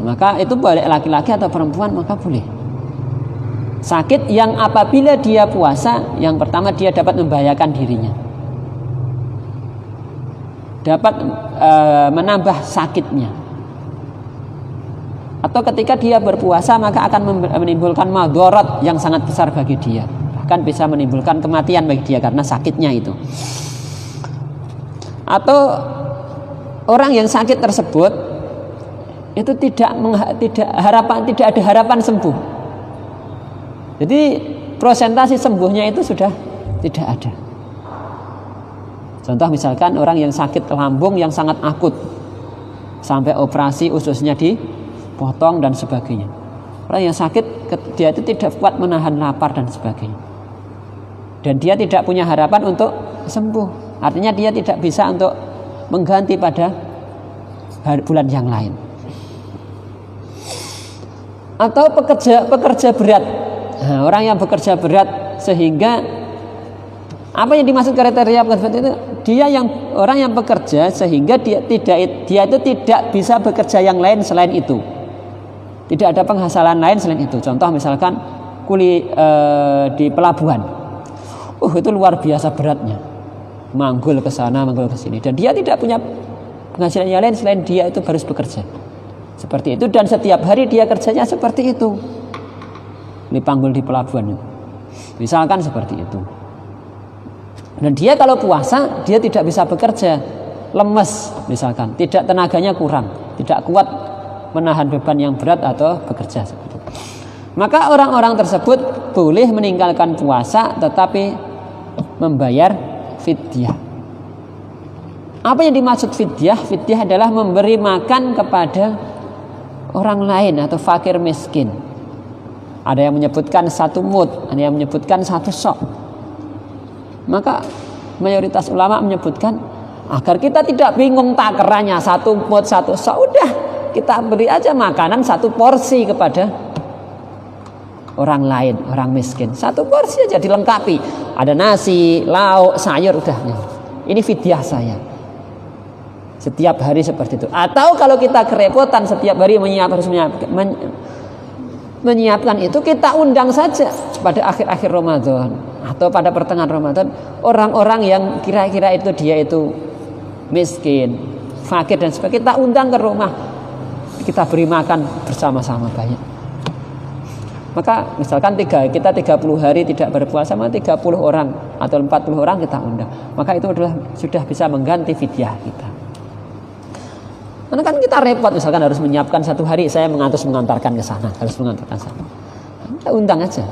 maka itu boleh laki-laki atau perempuan, maka boleh. Sakit yang apabila dia puasa, yang pertama dia dapat membahayakan dirinya, dapat menambah sakitnya. Atau ketika dia berpuasa maka akan menimbulkan madharat yang sangat besar bagi dia, bahkan bisa menimbulkan kematian bagi dia karena sakitnya itu. Atau orang yang sakit tersebut itu tidak ada harapan sembuh. Jadi prosentasi sembuhnya itu sudah tidak ada. Contoh misalkan orang yang sakit lambung yang sangat akut, sampai operasi ususnya dipotong dan sebagainya. Orang yang sakit, dia itu tidak kuat menahan lapar dan sebagainya, dan dia tidak punya harapan untuk sembuh. Artinya dia tidak bisa untuk mengganti pada bulan yang lain. Atau pekerja berat. Nah, orang yang bekerja berat sehingga apa yang dimaksud kriteria pekerja berat itu, orang yang bekerja sehingga dia itu tidak bisa bekerja yang lain selain itu. Tidak ada penghasilan lain selain itu. Contoh misalkan kuli di pelabuhan. Itu luar biasa beratnya. Manggul ke sana, manggul ke sini, dan dia tidak punya penghasilan yang lain selain dia itu harus bekerja. Seperti itu, dan setiap hari dia kerjanya seperti itu. Dipanggul di pelabuhan itu. Misalkan seperti itu. Dan dia kalau puasa, dia tidak bisa bekerja, lemes misalkan, tidak, tenaganya kurang, tidak kuat menahan beban yang berat atau bekerja seperti itu. Maka orang-orang tersebut boleh meninggalkan puasa tetapi membayar fidyah. Apa yang dimaksud fidyah? Fidyah adalah memberi makan kepada orang lain atau fakir miskin. Ada yang menyebutkan 1 mud, ada yang menyebutkan 1 sok. Maka mayoritas ulama menyebutkan agar kita tidak bingung takarannya 1 mud 1 sok, udah kita beri aja makanan 1 porsi kepada orang lain, orang miskin. 1 porsi aja dilengkapi, ada nasi, lauk, sayur, udah. Ini fidyah saya. Setiap hari seperti itu. Atau kalau kita kerepotan setiap hari harus menyiapkan itu, kita undang saja pada akhir-akhir Ramadan atau pada pertengahan Ramadan orang-orang yang kira-kira itu dia itu miskin, fakir dan sebagainya, kita undang ke rumah, kita beri makan bersama-sama banyak. Maka misalkan kita 30 hari tidak berpuasa, maka 30 orang atau 40 orang kita undang, maka itu adalah sudah bisa mengganti fidyah kita. Karena kan kita repot, misalkan harus menyiapkan 1 hari, saya mengantarkan ke sana, harus mengantarkan sana. Kita undang aja.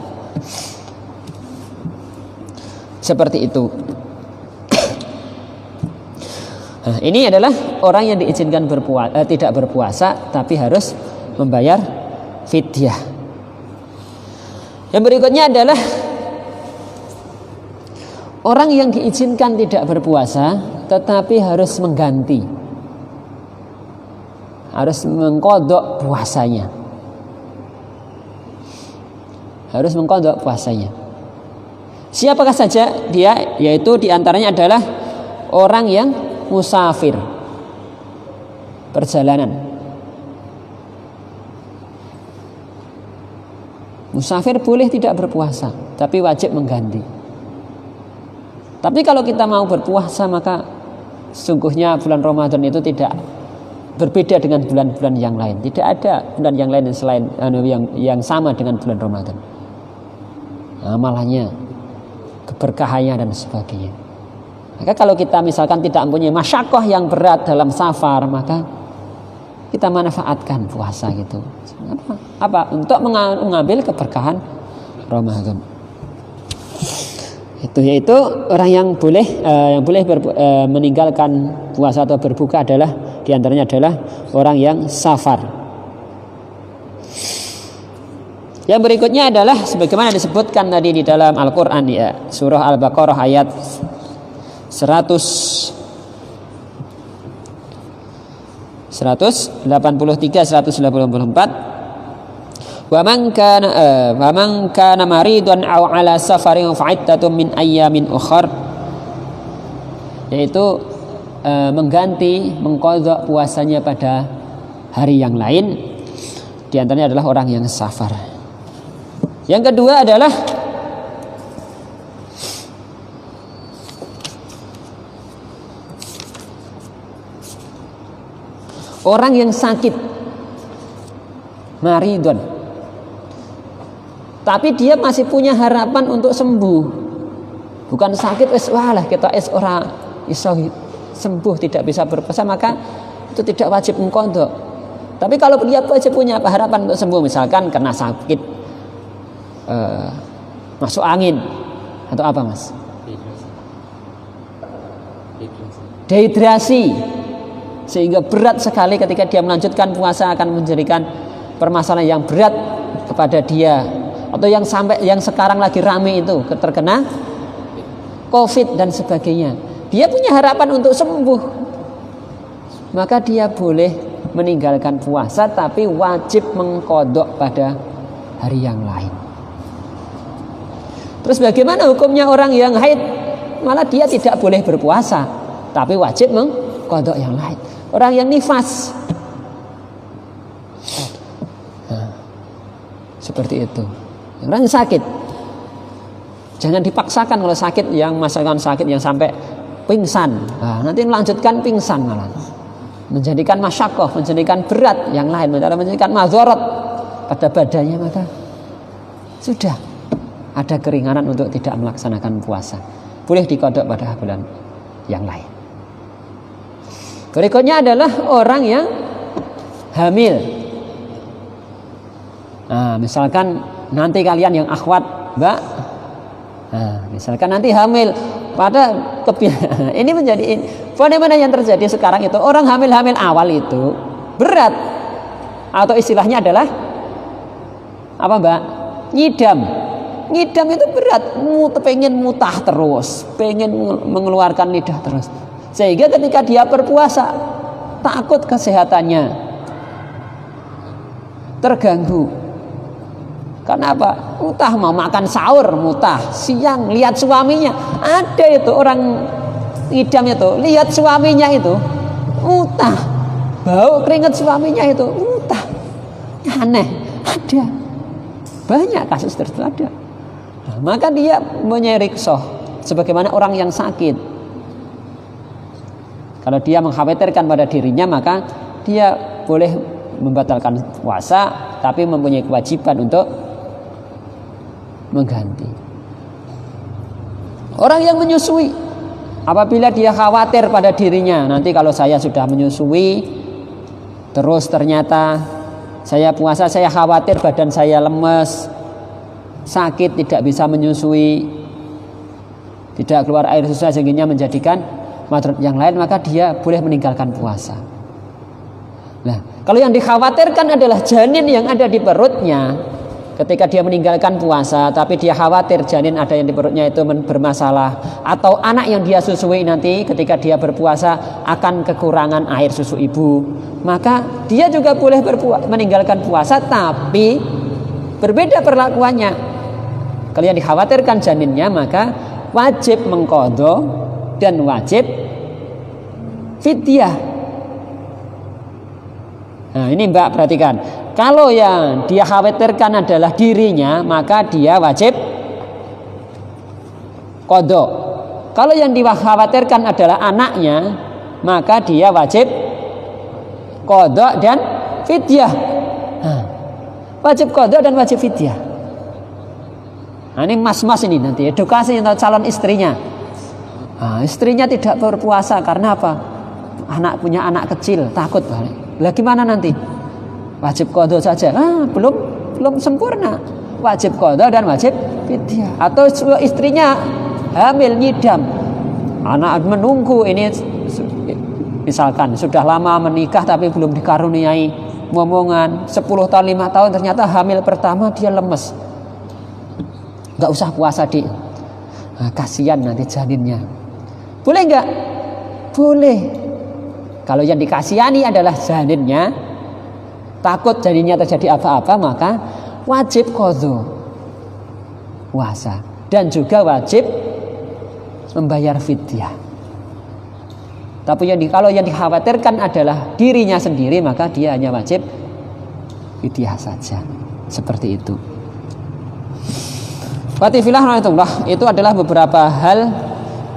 Seperti itu. Nah, ini adalah orang yang diizinkan tidak berpuasa tapi harus membayar fidyah. Yang berikutnya adalah orang yang diizinkan tidak berpuasa tetapi harus mengganti, harus mengqadha puasanya. Harus mengqadha puasanya. Siapakah saja dia? Yaitu diantaranya adalah orang yang musafir, perjalanan. Musafir boleh tidak berpuasa, tapi wajib mengganti. Tapi kalau kita mau berpuasa, maka sungguhnya bulan Ramadan itu tidak berbeda dengan bulan-bulan yang lain. Tidak ada bulan yang lain selain yang sama dengan bulan Ramadan. Amalannya, keberkahannya dan sebagainya. Maka kalau kita misalkan tidak mempunyai masyakoh yang berat dalam safar, maka kita manfaatkan puasa gitu. Apa? Untuk mengambil keberkahan Ramadan. Itu yaitu orang yang boleh meninggalkan puasa atau berbuka adalah diantaranya adalah orang yang safar. Yang berikutnya adalah sebagaimana disebutkan tadi di dalam Al-Quran, ya, surah Al-Baqarah ayat 183 184. Wa man kana maridan aw ala safarin fa'iddatun min ayyamin ukhar, yaitu mengqadha puasanya pada hari yang lain, di antaranya adalah orang yang safar. Yang kedua adalah orang yang sakit, maridun, tapi dia masih punya harapan untuk sembuh. Bukan sakit walah kita ora iso sembuh, tidak bisa berpuasa, maka itu tidak wajib mengqadha. Tapi kalau dia masih punya harapan untuk sembuh, misalkan karena sakit masuk angin atau apa, Mas? Dehidrasi, sehingga berat sekali ketika dia melanjutkan puasa, akan menjadikan permasalahan yang berat kepada dia. Atau yang sekarang lagi rame itu terkena COVID dan sebagainya, dia punya harapan untuk sembuh, maka dia boleh meninggalkan puasa tapi wajib mengqadha pada hari yang lain. Terus bagaimana hukumnya orang yang haid? Malah dia tidak boleh berpuasa tapi wajib mengqadha yang lain. Orang yang nifas, seperti itu. Orang yang sakit, jangan dipaksakan kalau sakit, yang masakan sakit yang sampai pingsan, nanti melanjutkan pingsan, malah menjadikan masyakoh, menjadikan berat yang lain, menjadikan madharat pada badannya, maka sudah ada keringanan untuk tidak melaksanakan puasa, boleh diqadha pada bulan yang lain. Berikutnya adalah orang yang hamil. Misalkan nanti kalian yang akhwat, Mbak, misalkan nanti hamil pada ini menjadi fenomena yang terjadi sekarang itu, orang hamil awal itu berat, atau istilahnya adalah apa, Mbak? Ngidam itu berat, pengen mutah terus, pengen mengeluarkan lidah terus, sehingga ketika dia berpuasa takut kesehatannya terganggu. Karena apa? Mutah, mau makan sahur mutah, siang lihat suaminya, ada itu orang ngidam itu, lihat suaminya itu mutah, bau keringat suaminya itu mutah, aneh, ada. Banyak kasus tertentu ada. Nah, maka dia mempunyai riksoh sebagaimana orang yang sakit. Kalau dia mengkhawatirkan pada dirinya, maka dia boleh membatalkan puasa, tapi mempunyai kewajiban untuk mengganti. Orang yang menyusui, apabila dia khawatir pada dirinya, nanti kalau saya sudah menyusui, terus ternyata saya puasa, saya khawatir badan saya lemes, sakit, tidak bisa menyusui, tidak keluar air susu sehingga menjadikan madarat yang lain, maka dia boleh meninggalkan puasa. Nah, kalau yang dikhawatirkan adalah janin yang ada di perutnya, ketika dia meninggalkan puasa, tapi dia khawatir janin ada yang di perutnya itu bermasalah, atau anak yang dia susui nanti ketika dia berpuasa akan kekurangan air susu ibu, maka dia juga boleh meninggalkan puasa, tapi berbeda perlakuannya. Kalau yang dikhawatirkan janinnya, maka wajib mengqadha dan wajib fidyah. Nah, ini Mbak perhatikan. Kalau yang dia khawatirkan adalah dirinya, maka dia wajib qadha. Kalau yang dikhawatirkan adalah anaknya, maka dia wajib qadha dan fidyah. Nah, wajib qadha dan wajib fidyah. Nah, ini mas-mas ini nanti edukasi untuk calon istrinya. Nah, istrinya tidak berpuasa karena apa? Punya anak kecil, takut balik. Lah gimana nanti? Wajib qadha saja. Belum sempurna. Wajib qadha dan wajib fidyah. Atau istrinya hamil nyidam. Anak menunggu, ini misalkan sudah lama menikah tapi belum dikaruniai momongan, 10 tahun 5 tahun ternyata hamil pertama dia lemes. Enggak usah puasa, Dik. Nah, kasihan nanti janinnya. Boleh enggak? Boleh. Kalau yang dikasihani adalah janinnya, takut janinnya terjadi apa-apa, maka wajib qadha puasa dan juga wajib membayar fidyah. Tapi kalau yang dikhawatirkan adalah dirinya sendiri, maka dia hanya wajib fidyah saja. Seperti itu. Fatifillah rahmatullah, itu adalah beberapa hal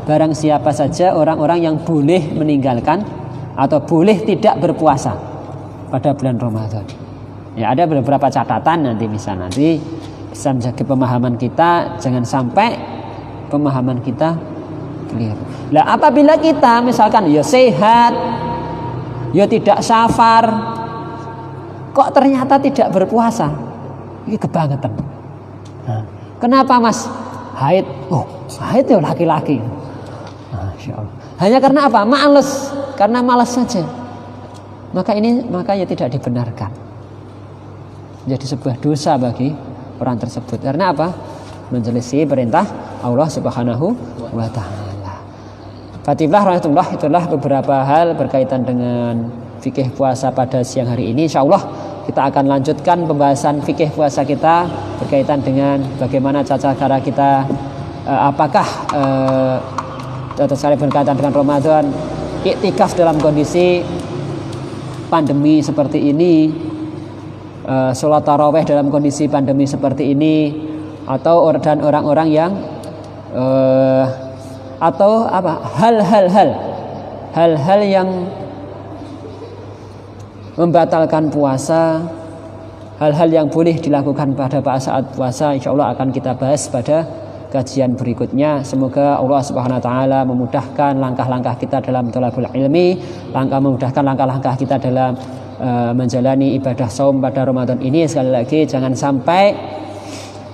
barang siapa saja orang-orang yang boleh meninggalkan atau boleh tidak berpuasa pada bulan Ramadan. Ya, ada beberapa catatan nanti bisa menjaga pemahaman kita, jangan sampai pemahaman kita keliru. Lah apabila kita misalkan ya sehat, ya tidak safar, kok ternyata tidak berpuasa, ini kebangetan. Nah, kenapa Mas? Haid. Oh, haid ya laki-laki. Masya Allah. Hanya karena apa? Males. Karena malas saja. Maka ya tidak dibenarkan. Jadi sebuah dosa bagi orang tersebut. Karena apa? Menyelisih perintah Allah Subhanahu wa taala. Fatifillah rahmatullah, itulah beberapa hal berkaitan dengan fikih puasa pada siang hari ini. Insyaallah kita akan lanjutkan pembahasan fikih puasa kita berkaitan dengan bagaimana tata cara kita, apakah tata cara berkaitan dengan Ramadan, iktikaf dalam kondisi pandemi seperti ini, sholat taraweh dalam kondisi pandemi seperti ini, atau dan orang-orang yang atau apa hal-hal yang membatalkan puasa, hal-hal yang boleh dilakukan pada saat puasa, insyaallah akan kita bahas pada kajian berikutnya. Semoga Allah Subhanahu wa taala memudahkan langkah-langkah kita dalam thalabul ilmi, memudahkan langkah-langkah kita dalam menjalani ibadah saum pada Ramadan ini. Sekali lagi jangan sampai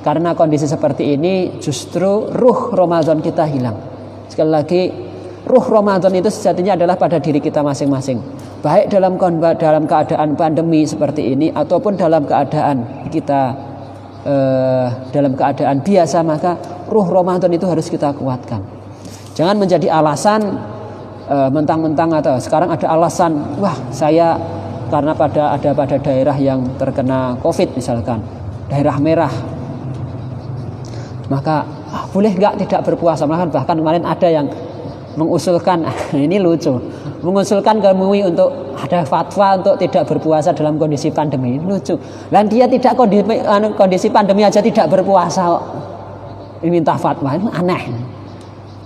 karena kondisi seperti ini justru ruh Ramadan kita hilang. Sekali lagi, ruh Ramadan itu sejatinya adalah pada diri kita masing-masing. Baik dalam keadaan pandemi seperti ini ataupun dalam keadaan kita dalam keadaan biasa, maka ruh Ramadan itu harus kita kuatkan. Jangan menjadi alasan mentang-mentang atau sekarang ada alasan, wah saya karena pada daerah yang terkena COVID misalkan, daerah merah, maka boleh nggak tidak berpuasa. Bahkan kemarin ada yang mengusulkan, ini lucu, mengusulkan ke MUI untuk ada fatwa untuk tidak berpuasa dalam kondisi pandemi. Lucu. Dan dia tidak kondisi pandemi aja tidak berpuasa kok. Ini minta fatwa, ini aneh.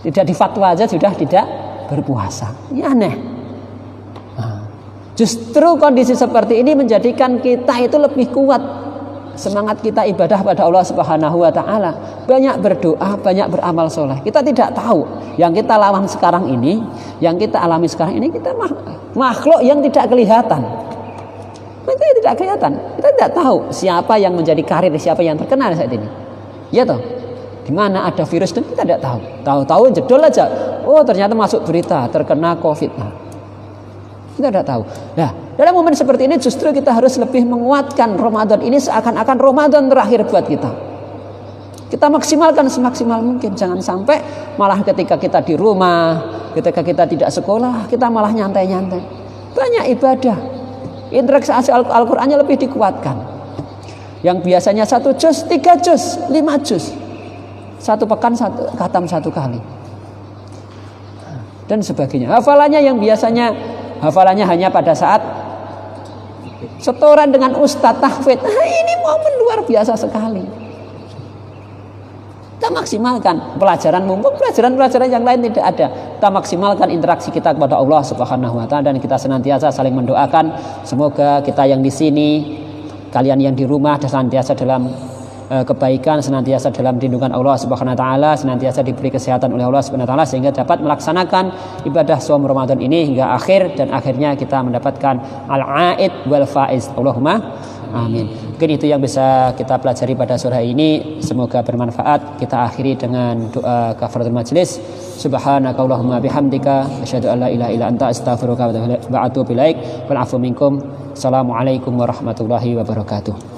Tidak difatwa aja sudah tidak berpuasa. Ini aneh. Justru kondisi seperti ini menjadikan kita itu lebih kuat semangat kita ibadah pada Allah Subhanahu wa taala. Banyak berdoa, banyak beramal soleh. Kita tidak tahu yang kita lawan sekarang ini, yang kita alami sekarang ini, kita makhluk yang tidak kelihatan. Itu tidak kelihatan. Kita tidak tahu siapa yang menjadi karir, siapa yang terkenal saat ini. Ya toh? Di mana ada virus dan kita tidak tahu. Tahu-tahu jedol aja. Oh, ternyata masuk berita terkena Covid. Kita tidak tahu. Nah, dalam momen seperti ini justru kita harus lebih menguatkan Ramadan ini seakan-akan Ramadan terakhir buat kita. Kita maksimalkan semaksimal mungkin. Jangan sampai malah ketika kita di rumah, ketika kita tidak sekolah, kita malah nyantai-nyantai. Banyak ibadah. Interaksi Al-Qur'annya lebih dikuatkan. Yang biasanya 1 juz, 3 juz, 5 juz. 1 pekan khatam 1 kali. Dan sebagainya. Hafalannya yang biasanya hafalannya hanya pada saat setoran dengan ustadz tahfidz. Ini momen luar biasa sekali. Kita maksimalkan pelajaran mumpung pelajaran yang lain tidak ada. Kita maksimalkan interaksi kita kepada Allah Subhanahu wa taala dan kita senantiasa saling mendoakan semoga kita yang di sini, kalian yang di rumah senantiasa dalam kebaikan, senantiasa dalam lindungan Allah Subhanahu wa taala, senantiasa diberi kesehatan oleh Allah Subhanahu wa taala sehingga dapat melaksanakan ibadah shaum Ramadan ini hingga akhir dan akhirnya kita mendapatkan al-aid wal faiz. Allahumma amin. Mungkin itu yang bisa kita pelajari pada sore ini, semoga bermanfaat. Kita akhiri dengan doa kafaratul majelis. Subhanakallahumma bihamdika asyhadu an la ilaha illa anta astaghfiruka wa atubu ilaik. Wal afu minkum. Assalamualaikum warahmatullahi wabarakatuh.